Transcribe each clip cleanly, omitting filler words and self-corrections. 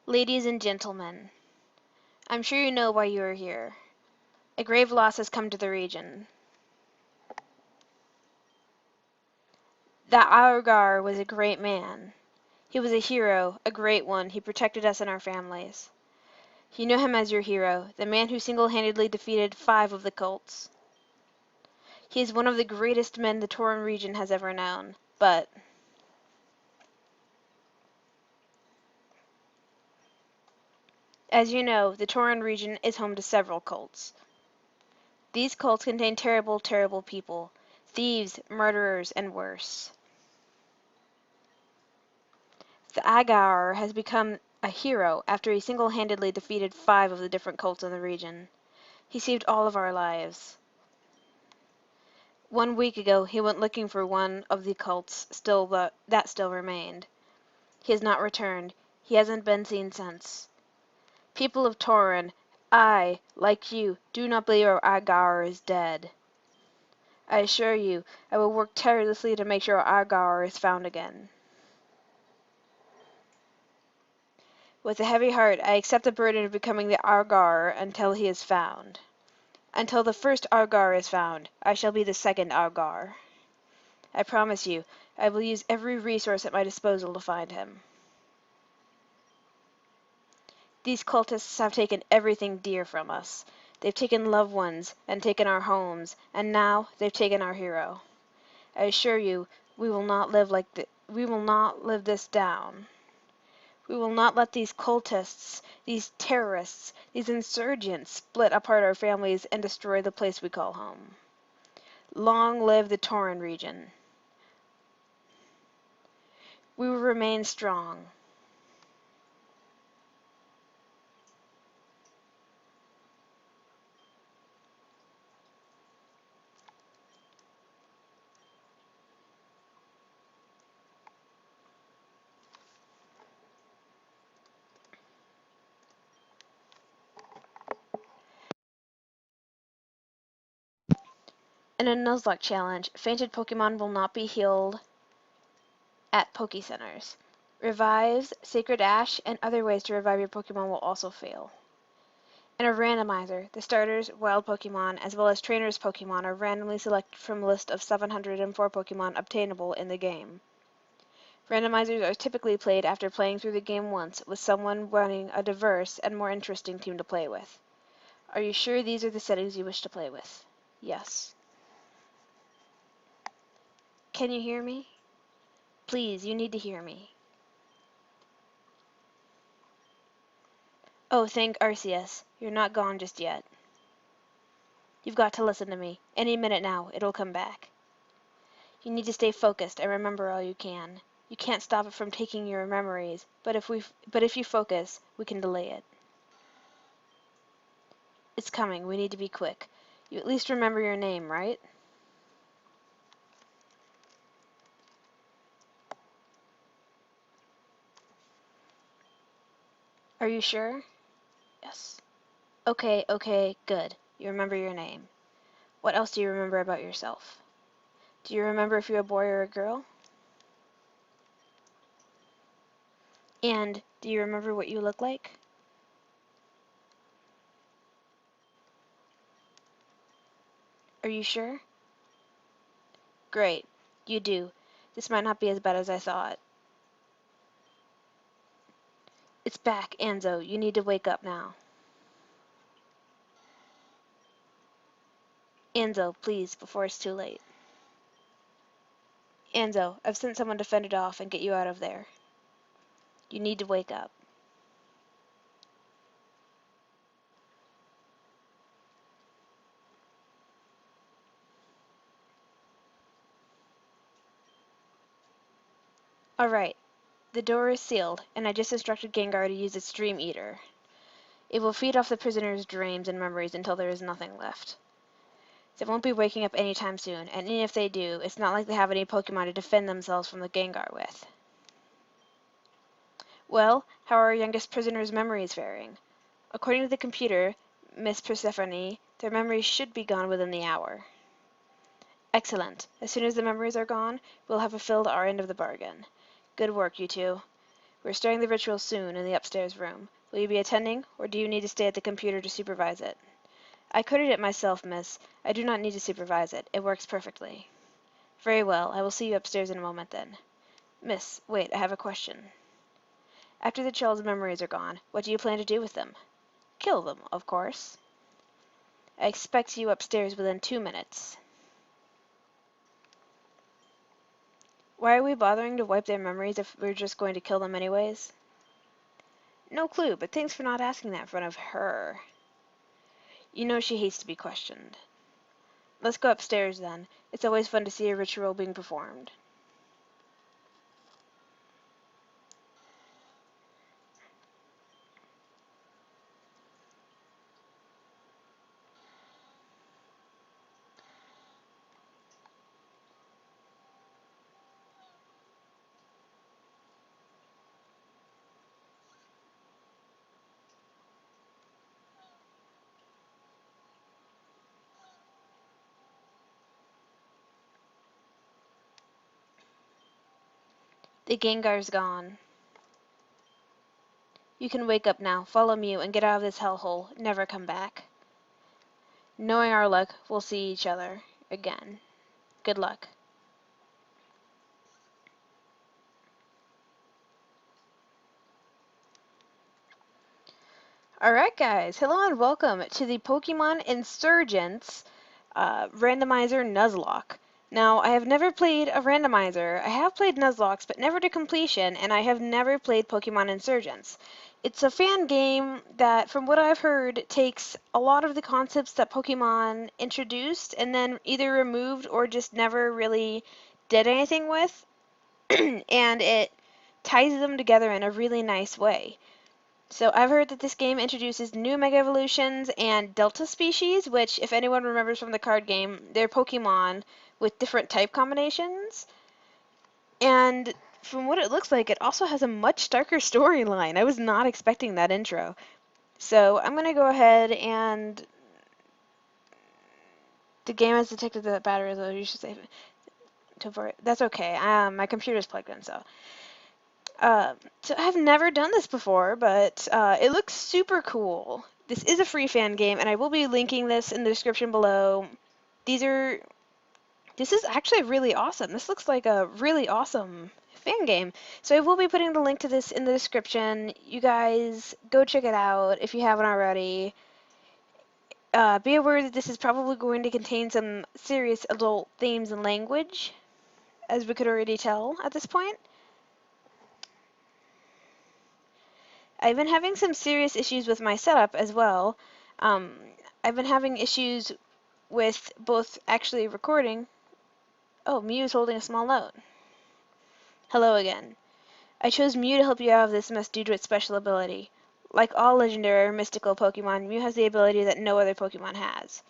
Ladies and gentlemen, I'm sure you know why you are here. A grave loss has come to the region. That Augar was a great man. He was a hero, a great one. He protected us and our families. You know him as your hero, the man who single-handedly defeated 5 of the cults. He is one of the greatest men the Tauran region has ever known. But as you know, the Tauran region is home to several cults. These cults contain terrible, terrible people. Thieves, murderers, and worse. The Agar has become a hero after he single-handedly defeated 5 of the different cults in the region. He saved all of our lives. 1 week ago, he went looking for one of the cults that still remained. He has not returned. He hasn't been seen since. People of Tauran, I, like you, do not believe our Agar is dead. I assure you, I will work tirelessly to make sure our Agar is found again. With a heavy heart, I accept the burden of becoming the Argar until he is found. Until the first Argar is found, I shall be the second Argar. I promise you, I will use every resource at my disposal to find him. These cultists have taken everything dear from us. They've taken loved ones and taken our homes, and now they've taken our hero. I assure you, we will not live this down. We will not let these cultists, these terrorists, these insurgents split apart our families and destroy the place we call home. Long live the Tauran region. We will remain strong. In a Nuzlocke challenge, fainted Pokemon will not be healed at Poke Centers. Revives, Sacred Ash, and other ways to revive your Pokemon will also fail. In a randomizer, the starters, wild Pokemon, as well as trainers' Pokemon are randomly selected from a list of 704 Pokemon obtainable in the game. Randomizers are typically played after playing through the game once, with someone running a diverse and more interesting team to play with. Are you sure these are the settings you wish to play with? Yes. Can you hear me? Please, you need to hear me. Oh, thank Arceus. You're not gone just yet. You've got to listen to me. Any minute now, it'll come back. You need to stay focused and remember all you can. You can't stop it from taking your memories, but if you focus, we can delay it. It's coming. We need to be quick. You at least remember your name, right? Are you sure? Yes. Okay, good. You remember your name. What else do you remember about yourself? Do you remember if you're a boy or a girl? And do you remember what you look like? Are you sure? Great. You do. This might not be as bad as I thought. It's back, Anzo. You need to wake up now. Anzo, please, before it's too late. Anzo, I've sent someone to fend it off and get you out of there. You need to wake up. Alright. The door is sealed, and I just instructed Gengar to use its Dream Eater. It will feed off the prisoner's dreams and memories until there is nothing left. They won't be waking up anytime soon, and even if they do, it's not like they have any Pokemon to defend themselves from the Gengar with. Well, how are our youngest prisoner's memories faring? According to the computer, Miss Persephone, their memories should be gone within the hour. Excellent. As soon as the memories are gone, we'll have fulfilled our end of the bargain. Good work, you two. We're starting the ritual soon in the upstairs room. Will you be attending, or do you need to stay at the computer to supervise it? I coded it myself, miss. I do not need to supervise it. It works perfectly. Very well. I will see you upstairs in a moment then. Miss, wait, I have a question. After the child's memories are gone, what do you plan to do with them? Kill them, of course. I expect you upstairs within 2 minutes. Why are we bothering to wipe their memories if we're just going to kill them anyways? No clue, but thanks for not asking that in front of her. You know she hates to be questioned. Let's go upstairs then. It's always fun to see a ritual being performed. The Gengar's gone. You can wake up now, follow Mew, and get out of this hellhole. Never come back. Knowing our luck, we'll see each other again. Good luck. Alright guys, hello and welcome to the Pokemon Insurgence Randomizer Nuzlocke. Now, I have never played a randomizer. I have played Nuzlockes, but never to completion, and I have never played Pokemon Insurgence. It's a fan game that, from what I've heard, takes a lot of the concepts that Pokemon introduced and then either removed or just never really did anything with, and it ties them together in a really nice way. So I've heard that this game introduces new Mega Evolutions and Delta species, which, if anyone remembers from the card game, they're Pokemon with different type combinations. And from what it looks like, it also has a much darker storyline. I was not expecting that intro. So I'm going to go ahead and... The game has detected that battery is low. You should save it. That's okay. My computer's plugged in, so... So I've never done this before, but it looks super cool. This is a free fan game, and I will be linking this in the description below. This is actually really awesome. This looks like a really awesome fan game. So I will be putting the link to this in the description. You guys go check it out if you haven't already. Be aware that this is probably going to contain some serious adult themes and language, as we could already tell at this point. I've been having some serious issues with my setup as well. I've been having issues with both actually recording. Oh, Mew is holding a small note. Hello again. I chose Mew to help you out of this mess due to its special ability. Like all legendary or mystical Pokemon, Mew has the ability that no other Pokemon has.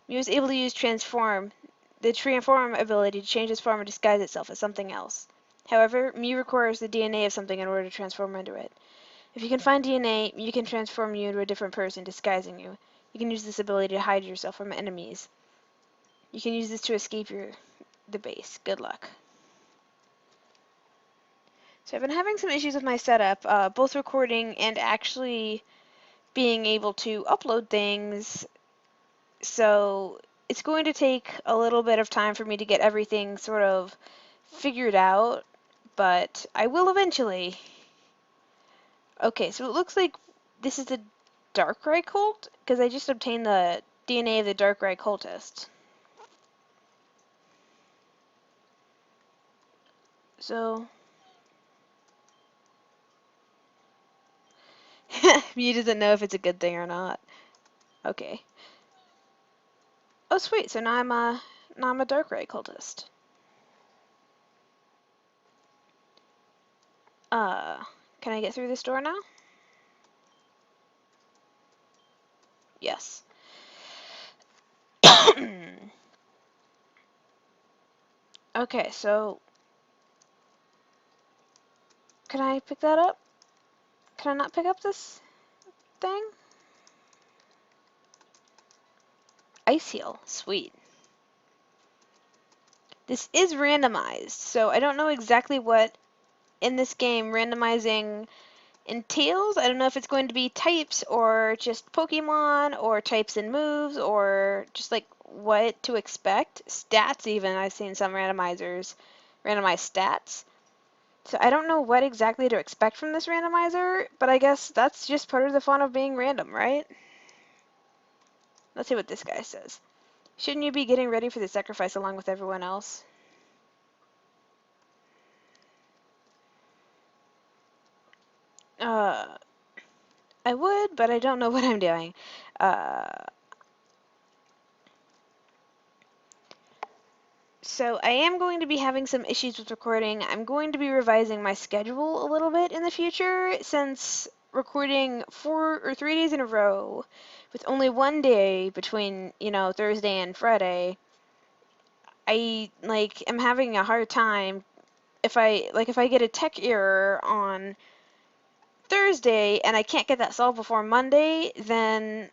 Mew is able to use the Transform ability to change its form and disguise itself as something else. However, Mew requires the DNA of something in order to transform into it. If you can find DNA, you can transform you into a different person, disguising you. You can use this ability to hide yourself from enemies. You can use this to escape the base. Good luck. So I've been having some issues with my setup, both recording and actually being able to upload things. So it's going to take a little bit of time for me to get everything sort of figured out, but I will eventually. Okay, so it looks like this is the Darkrai Colt, because I just obtained the DNA of the Darkrai Cultist. So... Mew doesn't know if it's a good thing or not. Okay. Oh, sweet, so now I'm a Darkrai Cultist. Can I get through this door now? Yes. Okay, so... Can I pick that up? Can I not pick up this thing? Ice Heal. Sweet. This is randomized, so I don't know exactly what in this game randomizing entails. I don't know if it's going to be types or just Pokemon or types and moves or just like what to expect. Stats even, I've seen some randomizers randomize stats. So I don't know what exactly to expect from this randomizer, but I guess that's just part of the fun of being random, right? Let's see what this guy says. Shouldn't you be getting ready for the sacrifice along with everyone else? I would, but I don't know what I'm doing. Uh, So I am going to be having some issues with recording. I'm going to be revising my schedule a little bit in the future since recording 4 or 3 days in a row with only one day between, Thursday and Friday. I am having a hard time if I get a tech error on Thursday and I can't get that solved before Monday, then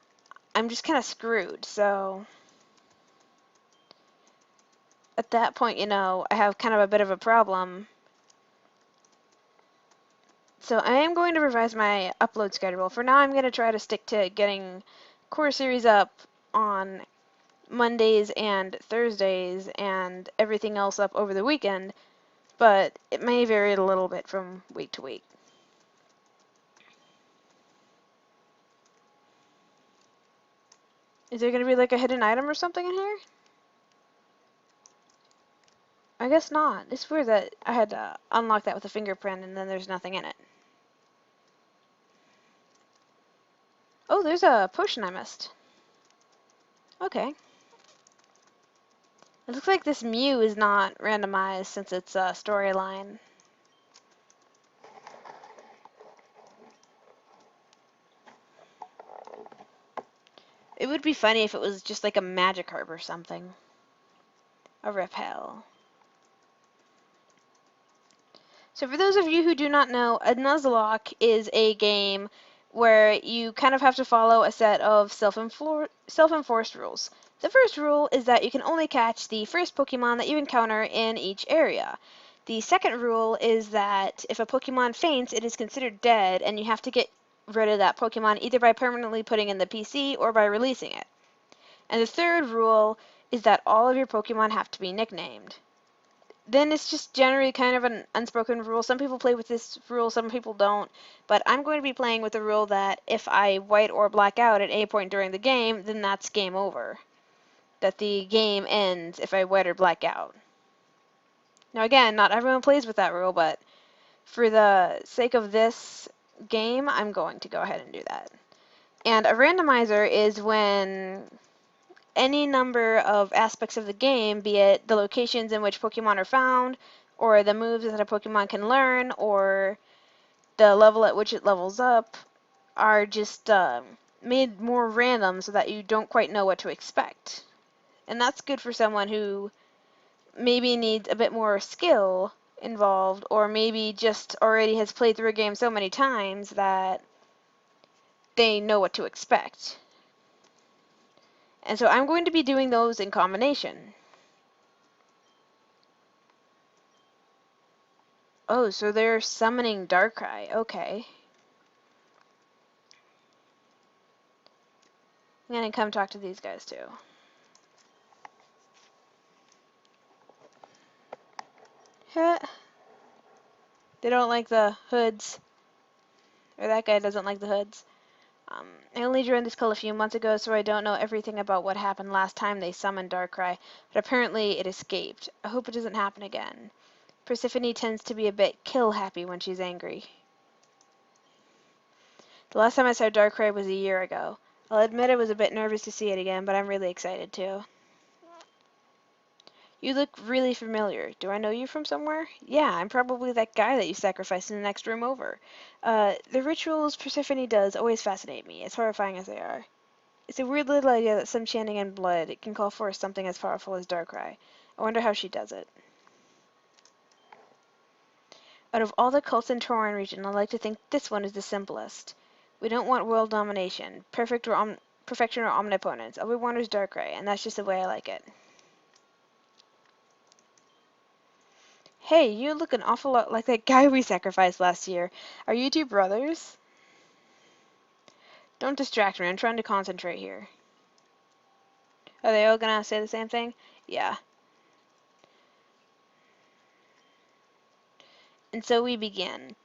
I'm just kind of screwed. So at that point, I have kind of a bit of a problem. So I am going to revise my upload schedule. For now, I'm going to try to stick to getting core series up on Mondays and Thursdays and everything else up over the weekend, but it may vary a little bit from week to week. Is there going to be like a hidden item or something in here? I guess not. It's weird that I had to unlock that with a fingerprint and then there's nothing in it. Oh, there's a potion I missed. Okay. It looks like this Mew is not randomized since it's a storyline. It would be funny if it was just like a Magikarp or something. A Repel. So for those of you who do not know, a Nuzlocke is a game where you kind of have to follow a set of self-enforced rules. The first rule is that you can only catch the first Pokemon that you encounter in each area. The second rule is that if a Pokemon faints, it is considered dead, and you have to get rid of that Pokemon either by permanently putting in the PC or by releasing it. And the third rule is that all of your Pokemon have to be nicknamed. Then it's just generally kind of an unspoken rule. Some people play with this rule, some people don't. But I'm going to be playing with the rule that if I white or black out at any point during the game, then that's game over. That the game ends if I white or black out. Now again, not everyone plays with that rule, but for the sake of this game, I'm going to go ahead and do that. And a randomizer is when any number of aspects of the game, be it the locations in which Pokemon are found, or the moves that a Pokemon can learn, or the level at which it levels up, are just made more random so that you don't quite know what to expect. And that's good for someone who maybe needs a bit more skill involved, or maybe just already has played through a game so many times that they know what to expect. And so I'm going to be doing those in combination. Oh, so they're summoning Darkrai. Okay. I'm gonna come talk to these guys too. Huh. They don't like the hoods. Or that guy doesn't like the hoods. I only joined this cult a few months ago, so I don't know everything about what happened last time they summoned Darkrai, but apparently it escaped. I hope it doesn't happen again. Persephone tends to be a bit kill-happy when she's angry. The last time I saw Darkrai was a year ago. I'll admit I was a bit nervous to see it again, but I'm really excited too. You look really familiar. Do I know you from somewhere? Yeah, I'm probably that guy that you sacrificed in the next room over. The rituals Persephone does always fascinate me, as horrifying as they are. It's a weird little idea that some chanting in blood can call forth something as powerful as Darkrai. I wonder how she does it. Out of all the cults in Tauren region, I like to think this one is the simplest. We don't want world domination, perfection or omnipotence. All we want is Darkrai, and that's just the way I like it. Hey, you look an awful lot like that guy we sacrificed last year. Are you two brothers? Don't distract me. I'm trying to concentrate here. Are they all gonna say the same thing? Yeah. And so we begin.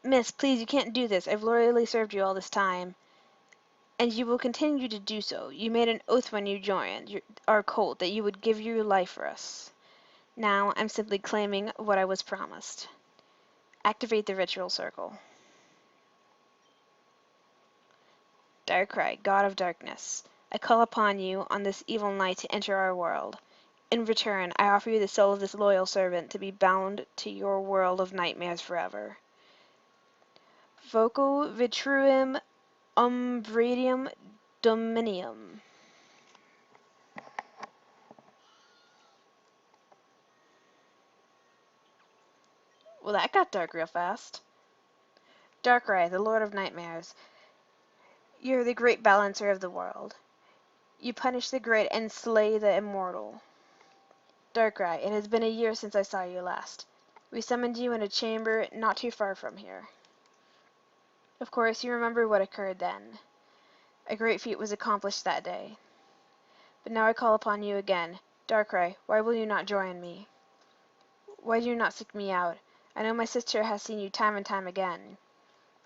Miss, please, you can't do this. I've loyally served you all this time, and you will continue to do so. You made an oath when you joined our cult that you would give your life for us. Now, I'm simply claiming what I was promised. Activate the ritual circle. Darkrai, god of darkness, I call upon you on this evil night to enter our world. In return, I offer you the soul of this loyal servant to be bound to your world of nightmares forever. Voco vitruum umbradium dominium. Well, that got dark real fast. Darkrai, the lord of nightmares, you're the great balancer of the world. You punish the great and slay the immortal. Darkrai, it has been a year since I saw you last. We summoned you in a chamber not too far from here. Of course, you remember what occurred then. A great feat was accomplished that day. But now I call upon you again. Darkrai, why will you not join me? Why do you not seek me out? I know my sister has seen you time and time again.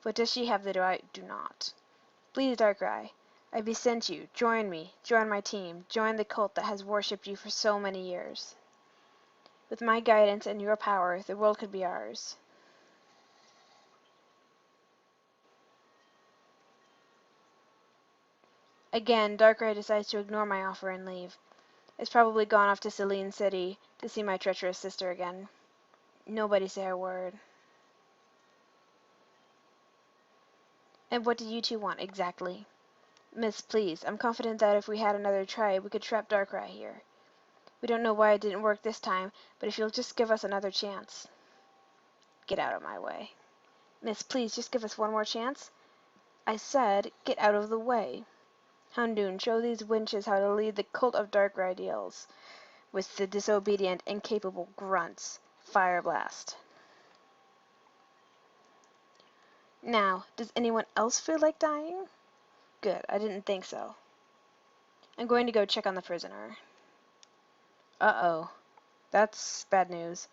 But does she have the right? Do not. Please, Darkrai, I beseech you, join me, join my team, join the cult that has worshipped you for so many years. With my guidance and your power, the world could be ours. Again, Darkrai decides to ignore my offer and leave. It's probably gone off to Selene City to see my treacherous sister again. Nobody say a word. And what do you two want exactly? Miss, please, I'm confident that if we had another try, we could trap Darkrai here. We don't know why it didn't work this time, but if you'll just give us another chance. Get out of my way. Miss, please, just give us one more chance. I said, get out of the way. Houndoon, show these wenches how to lead the cult of Darkrai deals with the disobedient, incapable grunts. Fire blast. Now, does anyone else feel like dying? Good, I didn't think so. I'm going to go check on the prisoner. Uh-oh. That's bad news.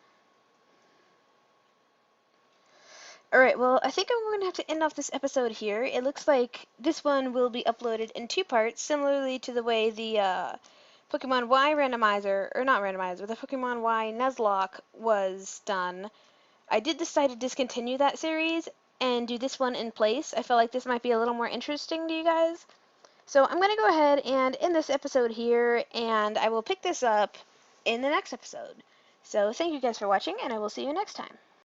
Alright, well, I think I'm going to have to end off this episode here. It looks like this one will be uploaded in two parts, similarly to the way the Pokemon Y Randomizer, or not Randomizer, the Pokemon Y Nuzlocke was done. I did decide to discontinue that series and do this one in place. I felt like this might be a little more interesting to you guys. So I'm going to go ahead and end this episode here, and I will pick this up in the next episode. So thank you guys for watching, and I will see you next time.